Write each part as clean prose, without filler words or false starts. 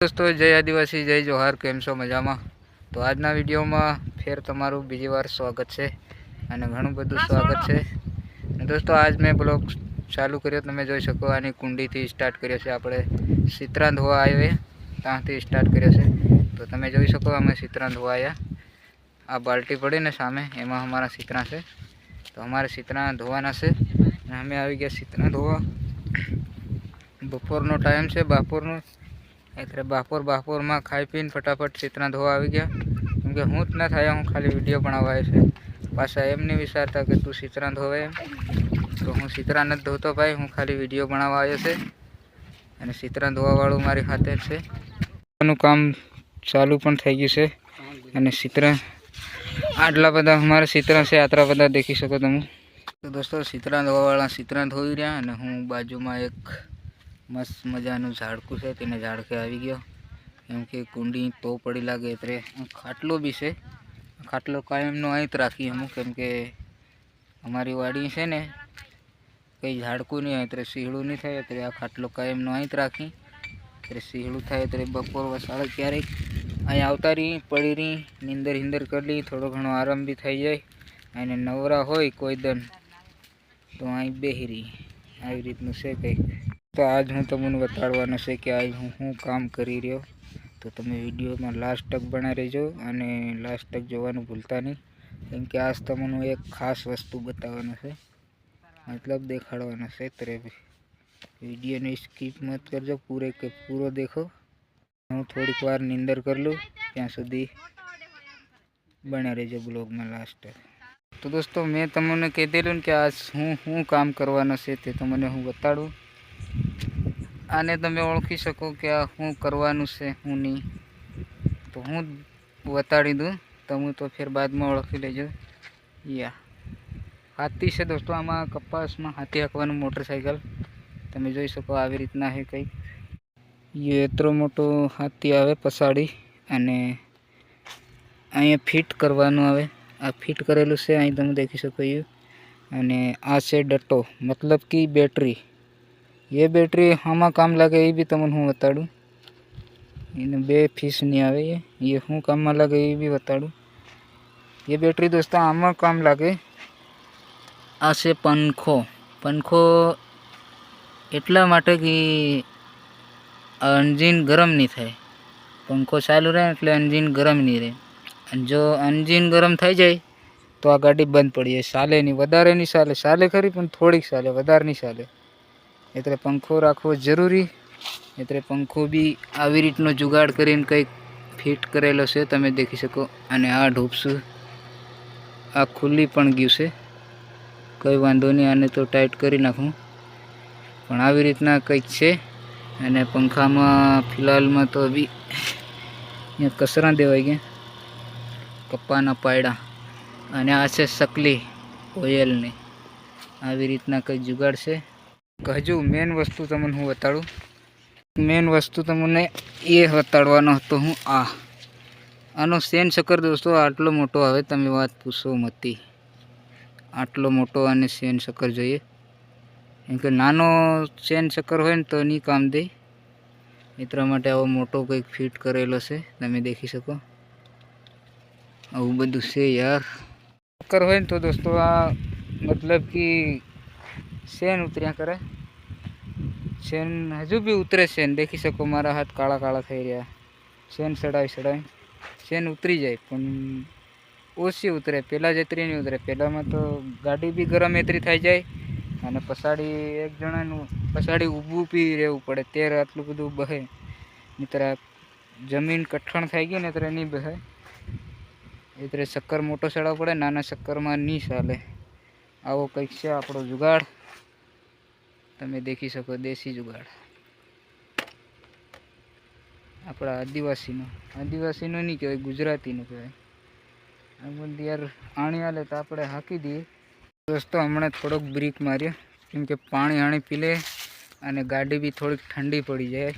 दोस्तों जय आदिवासी जय जोहार, केम छो मजामा। तो आजना विडियो में फेर तमारू बीजी वार स्वागत है और घणुं बधुं स्वागत है। दोस्तों आज मैं ब्लॉग चालू कर्यो, तमे जोई शको आनी कुंडी थी स्टार्ट कर्यो छे। आपणे सीतरा धोवा आवे त्यांथी स्टार्ट कर्यो छे। तो तमे जोई शको अमे सीतरा धोवा आया। आ बाल्टी पड़ी ने सामे एमां अमारा सीतरा छे। तो अमारे सीतरा धोवाना छे अने अमे आवी गया सीतरा धोवा। बपोरनो टाइम छे, बापोरनो એટલે બપોરમાં ખાઈ પીને ફટાફટ ચિત્રા ધોવા આવી ગયા, કેમકે હું જ ના થાય, હું ખાલી વિડીયો બનાવવા આવ્યો છે। પાછા એમ નહીં વિચારતા કે તું ચિત્રા ધોવે એમ, તો હું ચિત્રા નથી ધોતો ભાઈ, હું ખાલી વિડીયો બનાવવા આવ્યો છે। અને ચિત્રા ધોવાવાળું મારી ખાતે છે, એનું કામ ચાલુ પણ થઈ ગયું છે। અને ચિત્રા આટલા બધા અમારા ચિત્રા છે, આટલા બધા દેખી શકો તમે। તો દોસ્તો ચિત્રા ધોવાવાળા ચિત્રા ધોઈ રહ્યા અને હું બાજુમાં એક मस्त मजानु झाड़कू है, तेने झाड़के आई गयो, केम के कुंडी तो पड़ी लागे एतरे खाटलो भी है। खाटलो कायम नो आई राखी हम, केम के अमारी वाड़ी है ने कई झाड़कू नहीं है, तेरे सीहड़ू नहीं थाय, तेरे आ खाटलो कायम नो आई राखी। तेरे सीहड़ू थाय तेरे बपोर वसाड़े क्यारे अँ आवता रही पड़ी रही, नींदर हिंदर कर ली, थोड़ो घणो आराम भी थी जाए। अने नवरा होय कोई दन तो अँ बेही रही, आई रीतनु छे कई। तो आज हूँ तमने बताड़वानो छे कि आज हूँ काम करी रह्यो। तो तमे विडियो में लास्ट तक बना रहीजो अने लास्ट तक जोवानुं भूलता नहीं, केम के आज तमने एक खास वस्तु बताववानो छे, मतलब देखाड़वानो छे। तरे विडियो ने स्कीप मत करजो, पूरे के पूरो देखो। हूँ थोड़ीक वार नींदर कर लूँ, त्यां सुधी बना रहीजो ब्लॉग में लास्ट तक। तो दोस्तों मैं तमने कही देलुं कि आज हूँ काम करवानो छे ते तमने हूँ बताड़ूँ। आने तमे ओळखी शको कि आ हूँ करवानुं छे हूँ नहीं, तो हूँ बताड़ी दूँ, तमु तो फिर बाद में ओळखी लेजो। या हाथी से दोस्तों, आमां कपास में हाथी हांकवानुं मोटरसाइकल तमे जोई शको आवी रीतना है कई। ये एतरो मोटो हाथी आवे पछाड़ी अने अहीं फिट करवानुं आवे। आ फिट करेलुं छे, अहीं तमे देखी शको ये। अने आ छे डट्टो, मतलब कि बैटरी। ये बैटरी आमा काम लगे ये भी तमने हूँ बताड़ूँ। इन्हें बे फीस नहीं आवे, ये हूँ काम में लगे ये भी बताड़ूँ। ये बैटरी दोस्तों आमा काम लगे। आ से पंखो, पंखो एटला माटे कि इंजीन गरम नहीं थाय। पंखो चालू रहे एटले इंजीन गरम नहीं रहे। जो इंजीन गरम थई जाए तो आ गाड़ी बंद पड़ी जाए, चाले नहीं, वधारे नहीं चाले। चाले खरी पण थोड़ीक चाले, वधारे नहीं चाले। एतरे पंखो राखवो जरूरी। एतरे पंखो भी आवी रीतनो जुगाड़ करीने कंईक फिट करेलो छे, तमे देखी शको। अने आ ढूपसुं आ खुली पण गयुं छे, कोई वांधो नहीं, आने तो टाइट करी नाखूं। पण आवी रीतना कंईक छे। अने पंखामां फिलहालमां तो अभी अहींया कसरा देवाई गया, कप्पाना पायड़ा। अने आ छे सकली ऑयलनी। आवी रीतना कंईक जुगाड़ छे। हजू मेन वस्तु तमने हूँ बताड़ूँ। मेन वस्तु तमने ये बताड़वानो हतो हूँ। आनो सेन चक्कर दोस्तों आटलो मोटो आवे, तमे वात पूछो मती। आटलो मोटो आने सेन चक्कर जोईए, केम के नानो सेन चक्कर होय ने तो नहीं काम दे, एटला माटे आवो मोटो कंईक फिट करेलो छे, तमे देखी शको। आवुं बधुं छे यार। चक्कर होय ने तो दोस्तों आ मतलब कि सेन उतरिया करे। सेन हजू भी उतरे, सेन देखी शको, मारा हाथ काला काला थई रह्या। सेन सड़ाई सड़ाई सेन उतरी जाए पण ओછી उतरे, पेला जेतरी नहीं उतरे। पेला में तो गाड़ी भी गरम एतरी थई जाए अने पछाड़ी एक जणानुं पछाड़ी ऊभું भी रहेवुं पड़े, त्यारे आटલું બધું बहे। नहीतर जमीन कठण थई गई ने त्यारे नहीं बहे। एतरे चक्कर मोटो चढ़ावવો पड़े, नाना चक्करमां नहीं चाले। आवो कंईक छे आपणो जुगाड़, तमे देखी शको। देसी जुगाड़ अपना आदिवासीनो नहीं कहेवाय, गुजरातीनो कहेवाय। आ यार आणी आले तो आपणे हाकी दीए। दोस्तों हमणे थोड़ोक ब्रेक मार्यो, केम के पाणी आणी पी ले अने गाड़ी भी थोड़ी ठंडी पड़ी जाए,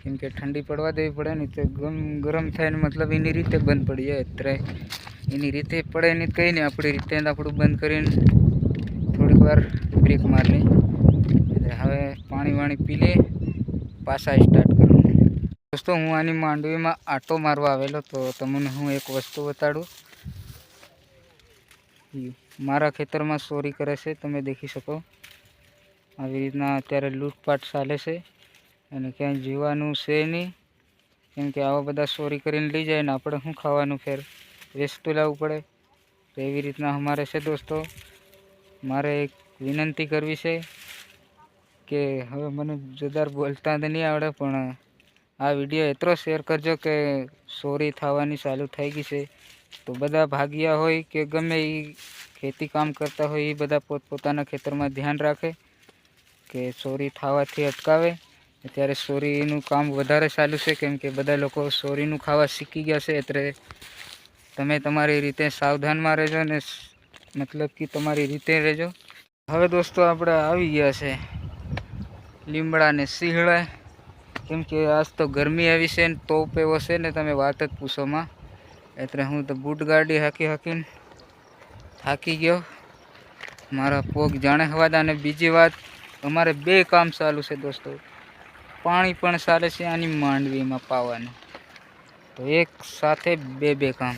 केम के ठंडी पड़वा देवी पड़े नहीं तो गरम थाय ने मतलब एनी रीते बंद पड़ी जाए। अत्यारे एनी रीते पड़े नहीं कई नहीं, आपणी रीते आपणुं बंद करीने थोड़ीक वार ब्रेक मार ली। हवे पाणी वाणी पी ले, पाछा स्टार्ट करो। દોસ્તો હું આની માંડવીમાં આટો મારવા આવેલો તો તમને હું એક વસ્તુ બતાડું. મારા ખેતરમાં ચોરી કરે છે, તમે દેખી શકો. આવી રીતના અત્યારે લૂંટપાટ ચાલે છે અને ક્યાંય જીવવાનું છે નહીં, કેમ કે આવા બધા ચોરી કરીને લઈ જાય ને આપણે શું ખાવાનું ફેર વેચતું લાવવું પડે. તો એવી રીતના અમારે છે દોસ્તો. મારે એક વિનંતી કરવી છે કે હવે મને જોરદાર બોલતા તો નહીં આવડે, પણ આ વિડીયો એટલો શેર કરજો કે ચોરી થવાની ચાલુ થઈ ગઈ છે. તો બધા ભાગ્યા હોય કે ગમે એ ખેતી કામ કરતા હોય એ બધા પોતપોતાના ખેતરમાં ધ્યાન રાખે કે ચોરી થવાથી અટકાવે. અત્યારે ચોરીનું કામ વધારે ચાલુ છે, કેમ કે બધા લોકો ચોરીનું ખાવા શીખી ગયા છે. એટલે તમે તમારી રીતે સાવધાનમાં રહેજો ને મતલબ કે તમારી રીતે રહેજો. હવે દોસ્તો આપણે આવી ગયા છે લીમડાને સિંહળે, કેમ કે આજ તો ગરમી આવી છે ને તોપ એવો છે ને તમે વાત જ પૂછોમાં. એટલે હું તો બૂટ ગાડી હાકીને થાકી ગયો. મારા પગ જાણે હવાદા. અને બીજી વાત, અમારે 2 કામ ચાલુ છે દોસ્તો. પાણી પણ ચાલે છે આની માંડવીમાં પાવાનું, તો એક સાથે 2 કામ.